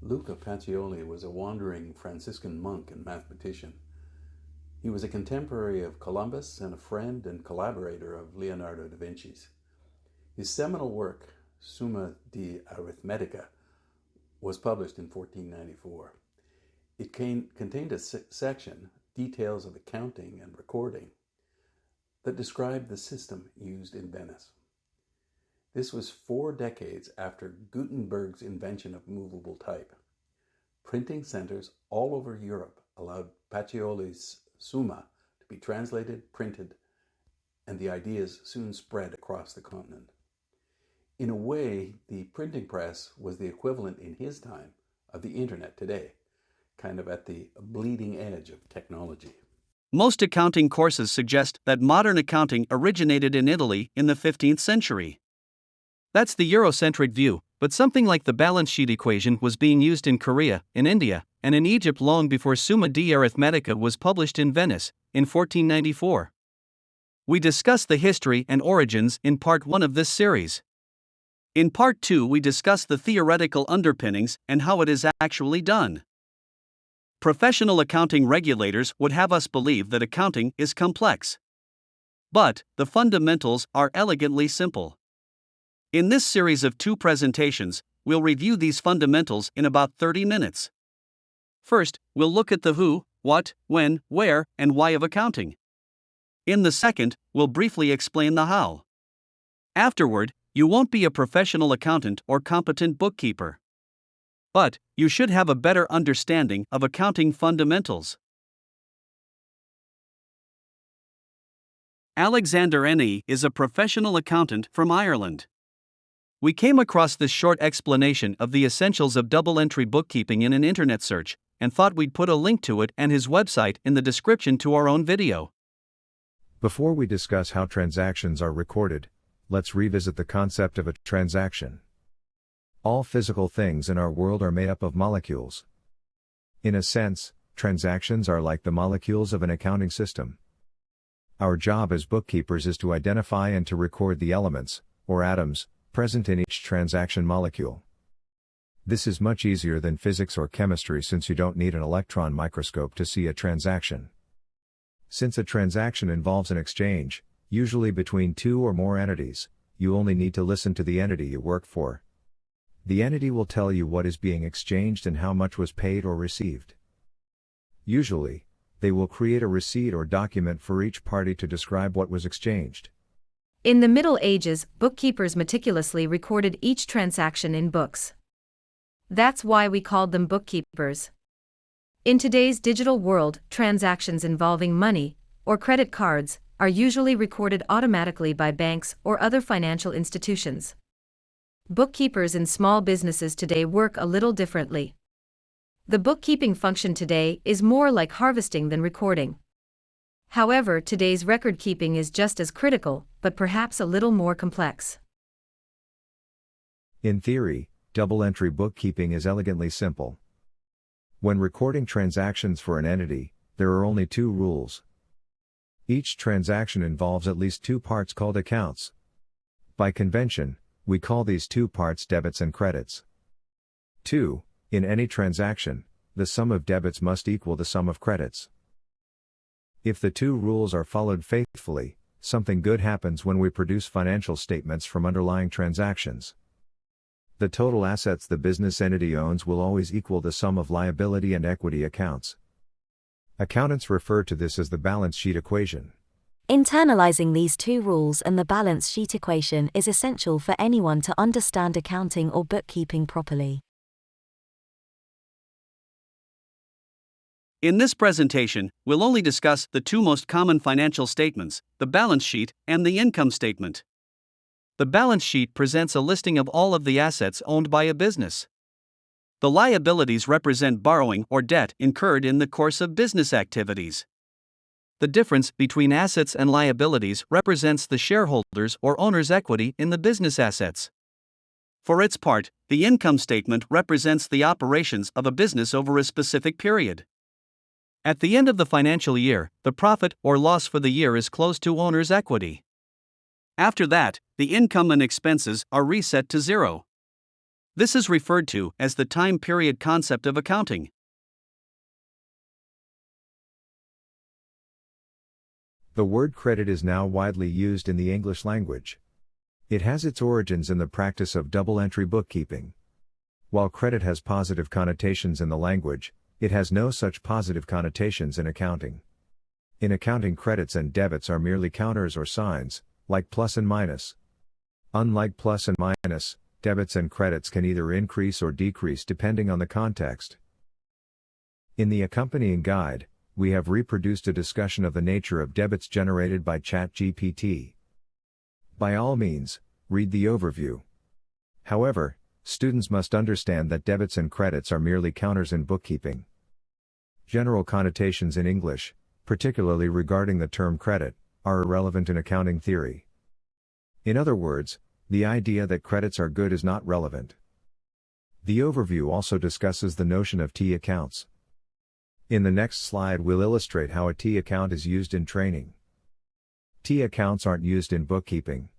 Luca Pacioli was a wandering Franciscan monk and mathematician. He was a contemporary of Columbus and a friend and collaborator of Leonardo da Vinci's. His seminal work, Summa de Arithmetica, was published in 1494. It contained a section, Details of Accounting and Recording, that described the system used in Venice. This was 4 decades after Gutenberg's invention of movable type. Printing centers all over Europe allowed Pacioli's Summa to be translated, printed, and the ideas soon spread across the continent. In a way, the printing press was the equivalent in his time of the internet today, kind of at the bleeding edge of technology. Most accounting courses suggest that modern accounting originated in Italy in the 15th century. That's the Eurocentric view, but something like the balance sheet equation was being used in Korea, in India, and in Egypt long before Summa de Arithmetica was published in Venice, in 1494. We discuss the history and origins in Part 1 of this series. In Part 2 we discuss the theoretical underpinnings and how it is actually done. Professional accounting regulators would have us believe that accounting is complex. But the fundamentals are elegantly simple. In this series of 2 presentations, we'll review these fundamentals in about 30 minutes. First, we'll look at the who, what, when, where, and why of accounting. In the second, we'll briefly explain the how. Afterward, you won't be a professional accountant or competent bookkeeper. But you should have a better understanding of accounting fundamentals. Alexander N.E. is a professional accountant from Ireland. We came across this short explanation of the essentials of double-entry bookkeeping in an internet search, and thought we'd put a link to it and his website in the description to our own video. Before we discuss how transactions are recorded, let's revisit the concept of a transaction. All physical things in our world are made up of molecules. In a sense, transactions are like the molecules of an accounting system. Our job as bookkeepers is to identify and to record the elements, or atoms, present in each transaction molecule. This is much easier than physics or chemistry since you don't need an electron microscope to see a transaction. Since a transaction involves an exchange, usually between 2 or more entities, you only need to listen to the entity you work for. The entity will tell you what is being exchanged and how much was paid or received. Usually, they will create a receipt or document for each party to describe what was exchanged. In the Middle Ages, bookkeepers meticulously recorded each transaction in books. That's why we called them bookkeepers. In today's digital world, transactions involving money, or credit cards, are usually recorded automatically by banks or other financial institutions. Bookkeepers in small businesses today work a little differently. The bookkeeping function today is more like harvesting than recording. However, today's record keeping is just as critical, but perhaps a little more complex. In theory, double-entry bookkeeping is elegantly simple. When recording transactions for an entity, there are only 2 rules. Each transaction involves at least 2 parts called accounts. By convention, we call these 2 parts debits and credits. 2. In any transaction, the sum of debits must equal the sum of credits. If the 2 rules are followed faithfully, something good happens when we produce financial statements from underlying transactions. The total assets the business entity owns will always equal the sum of liability and equity accounts. Accountants refer to this as the balance sheet equation. Internalizing these 2 rules and the balance sheet equation is essential for anyone to understand accounting or bookkeeping properly. In this presentation, we'll only discuss the 2 most common financial statements, the balance sheet and the income statement. The balance sheet presents a listing of all of the assets owned by a business. The liabilities represent borrowing or debt incurred in the course of business activities. The difference between assets and liabilities represents the shareholders' or owner's equity in the business assets. For its part, the income statement represents the operations of a business over a specific period. At the end of the financial year, the profit or loss for the year is close to owner's equity. After that, the income and expenses are reset to 0. This is referred to as the time period concept of accounting. The word credit is now widely used in the English language. It has its origins in the practice of double-entry bookkeeping. While credit has positive connotations in the language, it has no such positive connotations in accounting. In accounting, credits and debits are merely counters or signs, like plus and minus. Unlike plus and minus, debits and credits can either increase or decrease depending on the context. In the accompanying guide, we have reproduced a discussion of the nature of debits generated by ChatGPT. By all means, read the overview. However, students must understand that debits and credits are merely counters in bookkeeping. General connotations in English, particularly regarding the term credit, are irrelevant in accounting theory. In other words, the idea that credits are good is not relevant. The overview also discusses the notion of T accounts. In the next slide, we'll illustrate how a T account is used in training. T accounts aren't used in bookkeeping.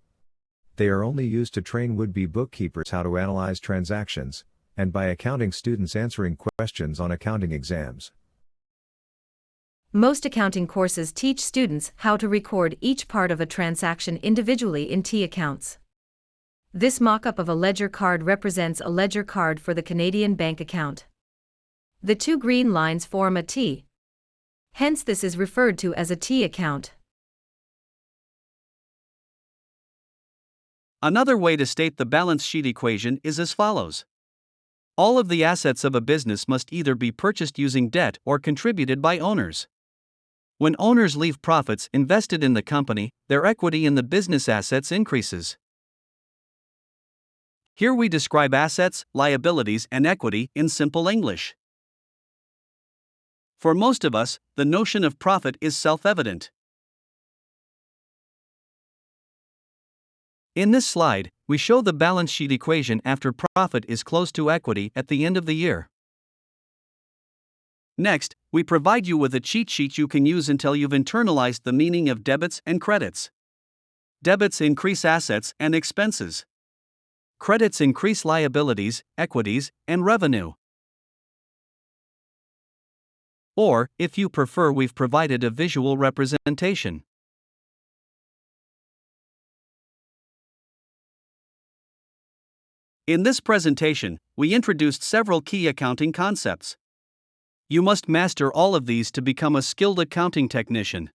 They are only used to train would-be bookkeepers how to analyze transactions, and by accounting students answering questions on accounting exams. Most accounting courses teach students how to record each part of a transaction individually in T accounts. This mock-up of a ledger card represents a ledger card for the Canadian bank account. The two green lines form a T. Hence, this is referred to as a T account. Another way to state the balance sheet equation is as follows. All of the assets of a business must either be purchased using debt or contributed by owners. When owners leave profits invested in the company, their equity in the business assets increases. Here we describe assets, liabilities, and equity in simple English. For most of us, the notion of profit is self-evident. In this slide, we show the balance sheet equation after profit is close to equity at the end of the year. Next, we provide you with a cheat sheet you can use until you've internalized the meaning of debits and credits. Debits increase assets and expenses. Credits increase liabilities, equities, and revenue. Or, if you prefer, we've provided a visual representation. In this presentation, we introduced several key accounting concepts. You must master all of these to become a skilled accounting technician.